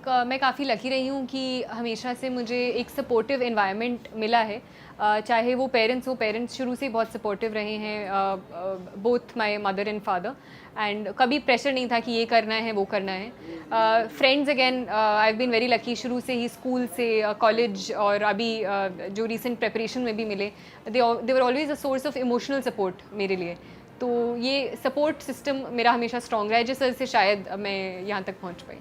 मैं काफ़ी लकी रही हूँ कि हमेशा से मुझे एक सपोर्टिव एनवायरनमेंट मिला है। चाहे वो पेरेंट्स शुरू से ही बहुत सपोर्टिव रहे हैं, both my mother and father. And कभी प्रेशर नहीं था कि ये करना है, वो करना है। Friends again, I have been very lucky, शुरू से ही स्कूल से कॉलेज और अभी जो रिसेंट प्रिपरेशन में भी मिले, they were always a source of emotional support मेरे लिए। तो ये सपोर्ट सिस्टम मेरा हमेशा स्ट्रॉन्ग रहा है, जिस वजह से शायद मैं यहाँ तक पहुँच पाई।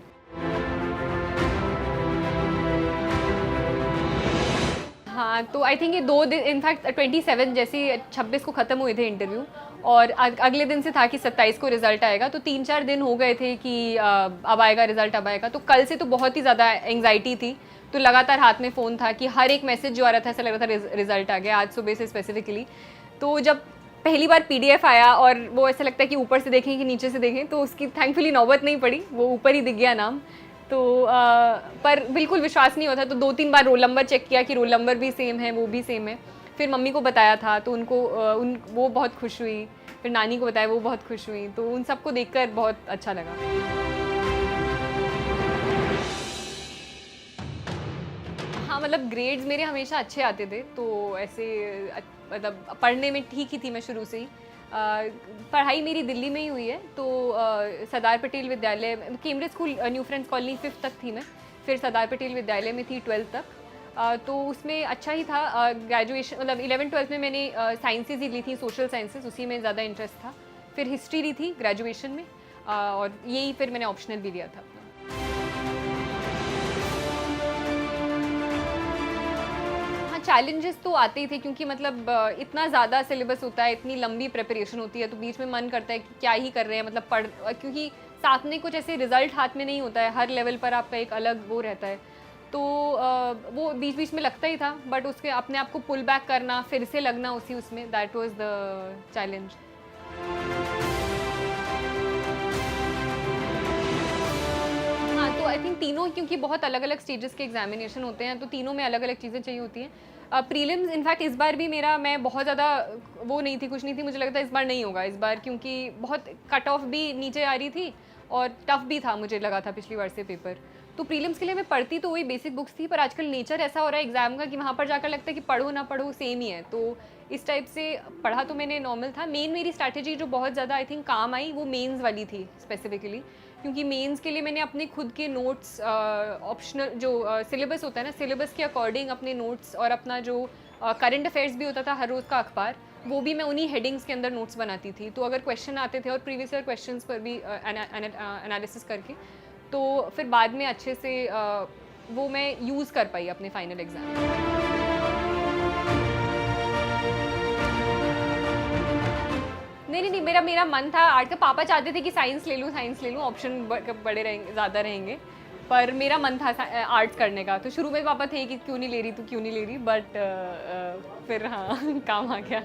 हाँ, तो आई थिंक ये 2 दिन, इनफैक्ट 27 जैसे ही 26 को ख़त्म हुए थे इंटरव्यू, और अगले दिन से था कि 27 को रिज़ल्ट आएगा, तो 3-4 दिन हो गए थे कि अब आएगा रिज़ल्ट, अब आएगा। तो कल से तो बहुत ही ज़्यादा एंग्जाइटी थी, तो लगातार हाथ में फ़ोन था कि हर एक मैसेज जो आ रहा था ऐसा लग रहा था रिज़ल्ट आ गया, आज सुबह से स्पेसिफिकली। तो जब पहली बार पीडीएफ आया और वो ऐसा लगता है कि ऊपर से देखें कि नीचे से देखें, तो उसकी थैंकफुली नौबत नहीं पड़ी, वो ऊपर ही दिख गया नाम। तो पर बिल्कुल विश्वास नहीं होता, तो 2-3 बार रोल नंबर चेक किया कि रोल नंबर भी सेम है, वो भी सेम है। फिर मम्मी को बताया था, तो उनको वो बहुत खुश हुई। फिर नानी को बताया, वो बहुत खुश हुई। तो उन सबको देखकर बहुत अच्छा लगा। हाँ, मतलब ग्रेड्स मेरे हमेशा अच्छे आते थे, तो ऐसे मतलब पढ़ने में ठीक ही थी मैं शुरू से ही। पढ़ाई मेरी दिल्ली में ही हुई है, तो सरदार पटेल विद्यालय, Cambridge school, new friends colony 5th तक थी मैं। फिर सरदार पटेल विद्यालय में थी 12th तक। तो उसमें अच्छा ही था। ग्रेजुएशन मतलब 11th-12th में मैंने साइंसेज ही ली थी, सोशल साइंसेज, उसी में ज़्यादा इंटरेस्ट था। फिर हिस्ट्री ली थी ग्रेजुएशन में, और यही फिर मैंने ऑप्शनल भी लिया था अपना। हाँ, चैलेंजेस तो आते ही थे, क्योंकि मतलब इतना ज़्यादा सिलेबस होता है, इतनी लंबी प्रिपरेशन होती है, तो बीच में मन करता है कि क्या ही कर रहे हैं, मतलब क्योंकि साथ में कुछ ऐसे रिजल्ट हाथ में नहीं होता है, हर लेवल पर आपका एक अलग वो रहता है। तो वो बीच बीच में लगता ही था, बट उसके अपने आप को पुल बैक करना, फिर से लगना उसी उसमें, दैट वाज द चैलेंज। हाँ, तो आई थिंक तीनों, क्योंकि बहुत अलग-अलग स्टेजेस के एग्जामिनेशन होते हैं, तो तीनों में अलग-अलग चीज़ें चाहिए होती हैं। प्रीलिम्स इनफैक्ट इस बार भी मेरा, मैं बहुत ज़्यादा वो नहीं थी, कुछ नहीं थी, मुझे लगता है इस बार नहीं होगा इस बार, क्योंकि बहुत कट ऑफ भी नीचे आ रही थी और टफ भी था, मुझे लगा था पिछली बार से पेपर। तो प्रीलिम्स के लिए मैं पढ़ती तो वही बेसिक बुक्स थी, पर आजकल नेचर ऐसा हो रहा है एग्जाम का कि वहाँ पर जाकर लगता है कि पढ़ो ना पढ़ो सेम ही है। तो इस टाइप से पढ़ा तो मैंने नॉर्मल था। मेन मेरी स्ट्रैटेजी जो बहुत ज़्यादा आई थिंक काम आई, वो मेंस वाली थी स्पेसिफिकली, क्योंकि मेंस के लिए मैंने अपने खुद के नोट्स, ऑप्शनल जो सिलेबस होता है ना, सिलेबस के अकॉर्डिंग अपने नोट्स, और अपना जो करंट अफेयर्स भी होता था हर रोज़ का अखबार, वो भी मैं उन्हीं हेडिंग्स के अंदर नोट्स बनाती थी। तो अगर क्वेश्चन आते थे, और प्रीवियस ईयर क्वेश्चंस पर भी एनालिसिस करके, तो फिर बाद में अच्छे से वो मैं यूज़ कर पाई अपने फाइनल एग्ज़ाम में। नहीं, मेरा मेरा मन था आर्ट का। पापा चाहते थे कि साइंस ले लूँ, ऑप्शन बड़े रहेंगे, ज़्यादा रहेंगे। पर मेरा मन था आर्ट्स करने का। तो शुरू में पापा थे कि क्यों नहीं ले रही, बट फिर हाँ काम आ गया।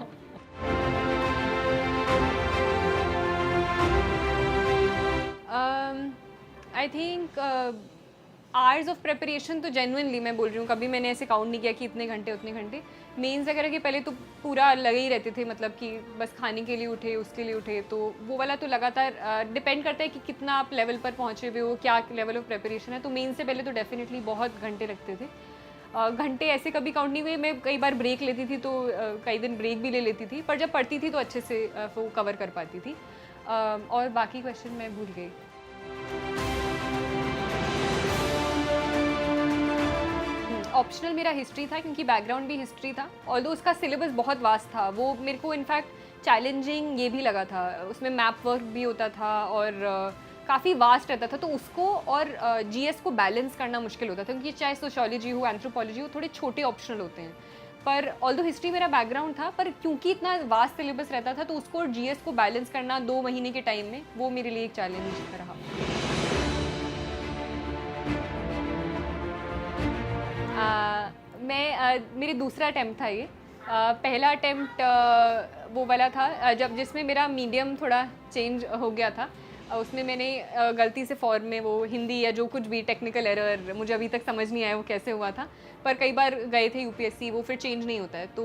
I think hours of preparation तो जेन्युइनली मैं बोल रही हूँ, कभी मैंने ऐसे काउंट नहीं किया कि इतने घंटे उतने घंटे। मेंस वगैरह के पहले तो पूरा लगे ही रहते थे, मतलब कि बस खाने के लिए उठे, उसके लिए उठे, तो वो वाला तो लगातार डिपेंड करता है कि कितना आप लेवल पर पहुँचे हुए हो, क्या लेवल ऑफ प्रिपरेशन है। तो मेंस से पहले तो डेफिनेटली बहुत घंटे लगते थे। घंटे ऐसे कभी काउंट नहीं हुए। मैं कई बार ब्रेक लेती थी, तो कई दिन ब्रेक भी ले लेती थी, पर जब पढ़ती थी तो अच्छे से वो कवर कर पाती थी। और बाकी क्वेश्चन मैं भूल गई। ऑप्शनल मेरा हिस्ट्री था, क्योंकि बैकग्राउंड भी हिस्ट्री था, ऑल्दो उसका सिलेबस बहुत वास्ट था। वो मेरे को इनफैक्ट चैलेंजिंग ये भी लगा था, उसमें मैप वर्क भी होता था, और काफ़ी वास्ट रहता था, तो उसको और जीएस को बैलेंस करना मुश्किल होता था, क्योंकि चाहे सोशियोलॉजी हो, एंथ्रोपोलॉजी हो, थोड़े छोटे ऑप्शनल होते हैं। पर ऑल्दो हिस्ट्री मेरा बैकग्राउंड था, पर क्योंकि इतना वास्ट सिलेबस रहता था, तो उसको और जीएस को बैलेंस करना 2 महीने के टाइम में, वो मेरे लिए एक चैलेंज रहा। मेरे दूसरा अटैम्प्ट था ये। पहला अटैम्प्ट वो वाला था जब जिसमें मेरा मीडियम थोड़ा चेंज हो गया था। उसमें मैंने गलती से फॉर्म में वो हिंदी या जो कुछ भी टेक्निकल एरर, मुझे अभी तक समझ नहीं आया वो कैसे हुआ था, पर कई बार गए थे यूपीएससी, वो फिर चेंज नहीं होता है, तो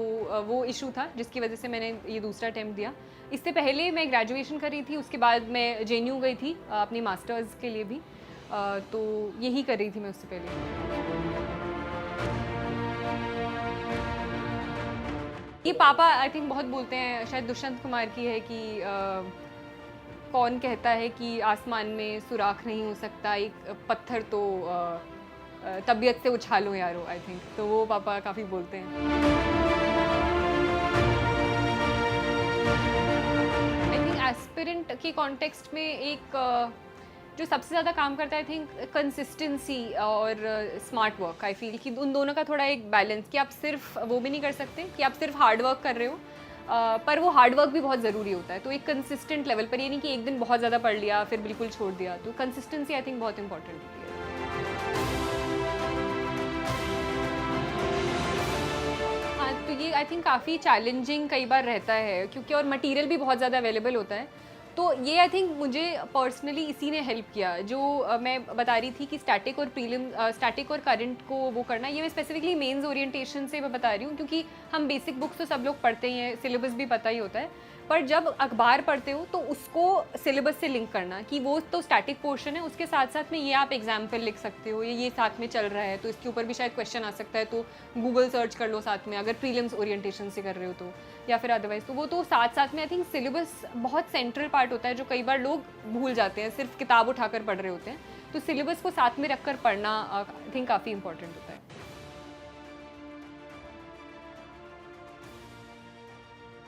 वो इशू था जिसकी वजह से मैंने ये दूसरा अटैम्प्ट दिया। इससे पहले मैं ग्रेजुएशन कर रही थी, उसके बाद मैं जेएनयू गई थी अपनी मास्टर्स के लिए भी। तो यही कर रही थी मैं उससे पहले। ये पापा आई थिंक बहुत बोलते हैं, शायद दुष्यंत कुमार की है कि कौन कहता है कि आसमान में सुराख नहीं हो सकता, एक पत्थर तो तबीयत से उछालो यारो, आई थिंक। तो वो पापा काफ़ी बोलते हैं। आई थिंक एस्पिरेंट के कॉन्टेक्स्ट में एक जो सबसे ज़्यादा काम करता है आई थिंक कंसिस्टेंसी और स्मार्ट वर्क। आई फील कि उन दोनों का थोड़ा एक बैलेंस, कि आप सिर्फ वो भी नहीं कर सकते कि आप सिर्फ हार्ड वर्क कर रहे हो, पर वो हार्ड वर्क भी बहुत ज़रूरी होता है। तो एक कंसिस्टेंट लेवल पर, ये नहीं कि एक दिन बहुत ज़्यादा पढ़ लिया फिर बिल्कुल छोड़ दिया। तो कंसिस्टेंसी आई थिंक बहुत इंपॉर्टेंट होती है। हाँ, तो ये आई थिंक काफ़ी चैलेंजिंग कई बार रहता है, क्योंकि और मटेरियल भी बहुत ज़्यादा अवेलेबल होता है। तो ये आई थिंक मुझे पर्सनली इसी ने हेल्प किया, जो मैं बता रही थी कि स्टैटिक और प्रीलिम, स्टैटिक और करंट को वो करना। ये मैं स्पेसिफिकली मेंस ओरिएंटेशन से मैं बता रही हूँ, क्योंकि हम बेसिक बुक्स तो सब लोग पढ़ते ही हैं, सिलेबस भी पता ही होता है, पर जब अखबार पढ़ते हो तो उसको सिलेबस से लिंक करना, कि वो तो स्टैटिक पोर्शन है, उसके साथ साथ में ये आप एग्जाम्पल लिख सकते हो, ये साथ में चल रहा है तो इसके ऊपर भी शायद क्वेश्चन आ सकता है, तो गूगल सर्च कर लो साथ में, अगर प्रीलिम्स ओरिएंटेशन से कर रहे हो तो, या फिर अदरवाइज। तो वो तो साथ साथ में आई थिंक सिलेबस बहुत सेंट्रल पार्ट होता है, जो कई बार लोग भूल जाते हैं, सिर्फ किताब उठाकर पढ़ रहे होते हैं। तो सिलेबस को साथ में रखकर पढ़ना आई थिंक काफ़ी इंपॉर्टेंट होता है।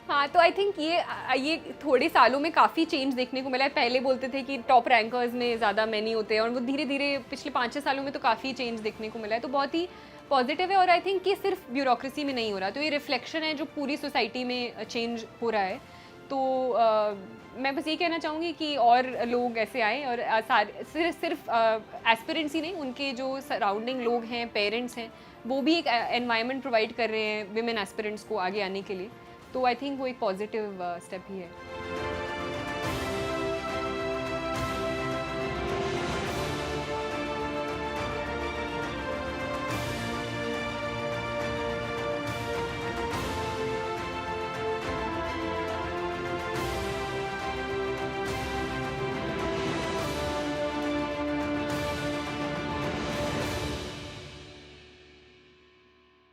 हाँ, तो आई थिंक ये थोड़े सालों में काफ़ी चेंज देखने को मिला है। पहले बोलते थे कि टॉप रैंकर्स में ज़्यादा मैनी होते हैं, और वो धीरे धीरे पिछले 5-6 सालों में तो काफ़ी चेंज देखने को मिला है। तो बहुत ही पॉजिटिव है, और आई थिंक ये सिर्फ ब्यूरोक्रेसी में नहीं हो रहा, तो ये रिफ्लेक्शन है जो पूरी सोसाइटी में चेंज हो रहा है। तो मैं बस ये कहना चाहूँगी कि और लोग ऐसे आएँ, और सिर्फ एस्पिरेंट्स ही नहीं, उनके जो सराउंडिंग लोग हैं, पेरेंट्स हैं, वो भी एक एनवायरनमेंट प्रोवाइड कर रहे हैं विमेन एस्पिरेंट्स को आगे आने के लिए। तो आई थिंक वो एक पॉजिटिव स्टेप ही है।